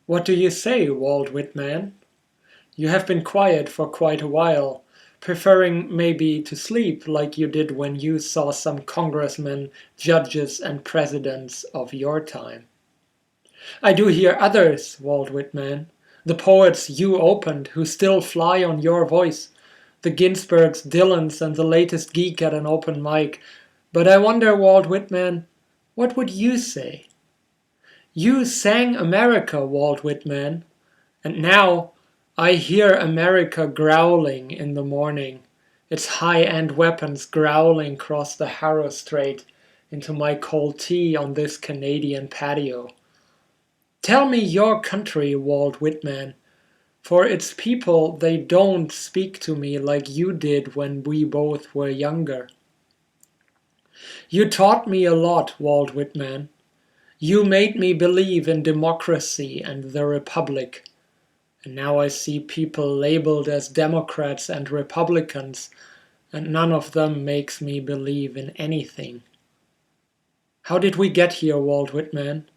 What do you say, Walt Whitman? You have been quiet for quite a while, preferring maybe to sleep like you did when you saw some congressmen, judges, and presidents of your time. I do hear others, Walt Whitman, the poets you opened who still fly on your voice, the Ginsbergs, Dylans, and the latest geek at an open mic. But I wonder, Walt Whitman, what would you say? You sang America, Walt Whitman, and now I hear America growling in the morning, its high-end weapons growling across the Harrow Strait into my cold tea on this Canadian patio. Tell me your country, Walt Whitman, for its people they don't speak to me like you did when we both were younger. You taught me a lot, Walt Whitman. You made me believe in democracy and the Republic. And now I see people labeled as Democrats and Republicans, and none of them makes me believe in anything. How did we get here, Walt Whitman?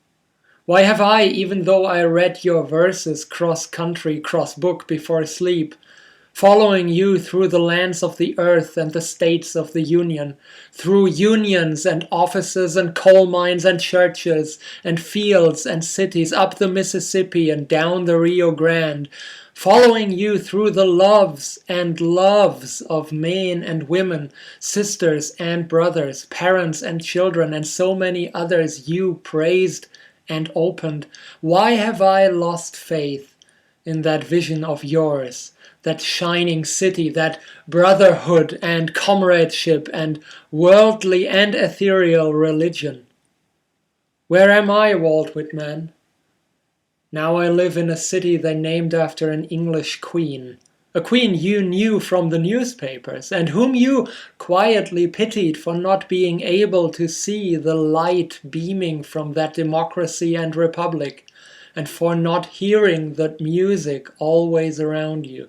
Why have I, even though I read your verses cross-country, cross-book before sleep, following you through the lands of the earth and the states of the Union, through unions and offices and coal mines and churches and fields and cities, up the Mississippi and down the Rio Grande, following you through the loves and loves of men and women, sisters and brothers, parents and children, and so many others you praised and opened. Why have I lost faith in that vision of yours? That shining city, that brotherhood and comradeship and worldly and ethereal religion. Where am I, Walt Whitman? Now I live in a city they named after an English queen, a queen you knew from the newspapers, and whom you quietly pitied for not being able to see the light beaming from that democracy and republic, and for not hearing that music always around you.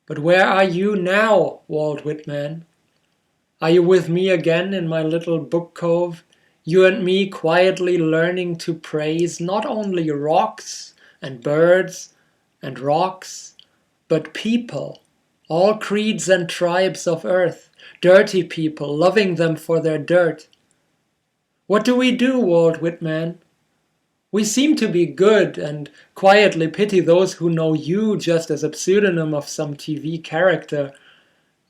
But where are you now, Walt Whitman? Are you with me again in my little book cove, you and me quietly learning to praise not only rocks and birds and rocks, but people, all creeds and tribes of earth, dirty people, loving them for their dirt? What do we do, Walt Whitman? We seem to be good and quietly pity those who know you just as a pseudonym of some TV character.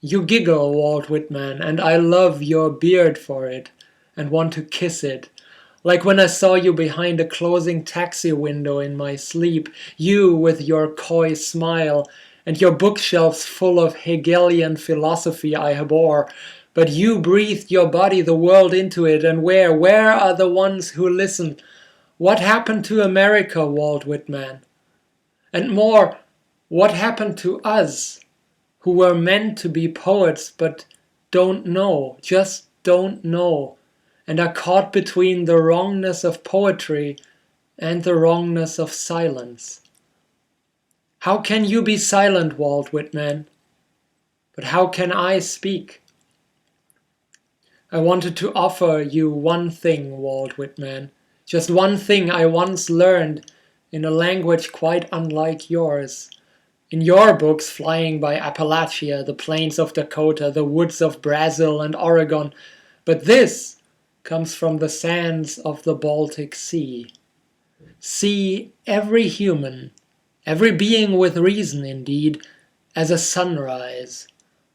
You giggle, Walt Whitman, and I love your beard for it and want to kiss it. Like when I saw you behind a closing taxi window in my sleep, you with your coy smile and your bookshelves full of Hegelian philosophy I abhor. But you breathed your body, the world into it, and where are the ones who listen? What happened to America, Walt Whitman? And more, what happened to us, who were meant to be poets but don't know, just don't know, and are caught between the wrongness of poetry and the wrongness of silence? How can you be silent, Walt Whitman? But how can I speak? I wanted to offer you one thing, Walt Whitman. Just one thing I once learned in a language quite unlike yours. In your books, flying by Appalachia, the plains of Dakota, the woods of Brazil and Oregon. But this comes from the sands of the Baltic Sea. See every human, every being with reason indeed, as a sunrise,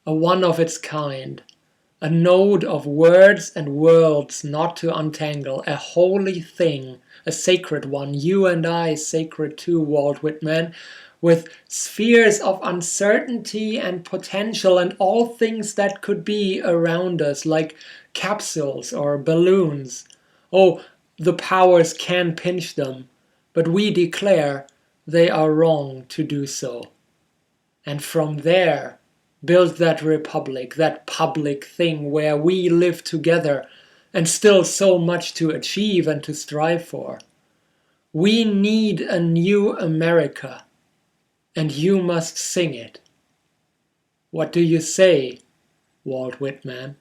a one of its kind. A node of words and worlds not to untangle, a holy thing, a sacred one, you and I sacred too, Walt Whitman, with spheres of uncertainty and potential and all things that could be around us, like capsules or balloons. Oh, the powers can pinch them, but we declare they are wrong to do so. And from there, build that republic, that public thing where we live together, and still so much to achieve and to strive for. We need a new America, and you must sing it. What do you say, Walt Whitman?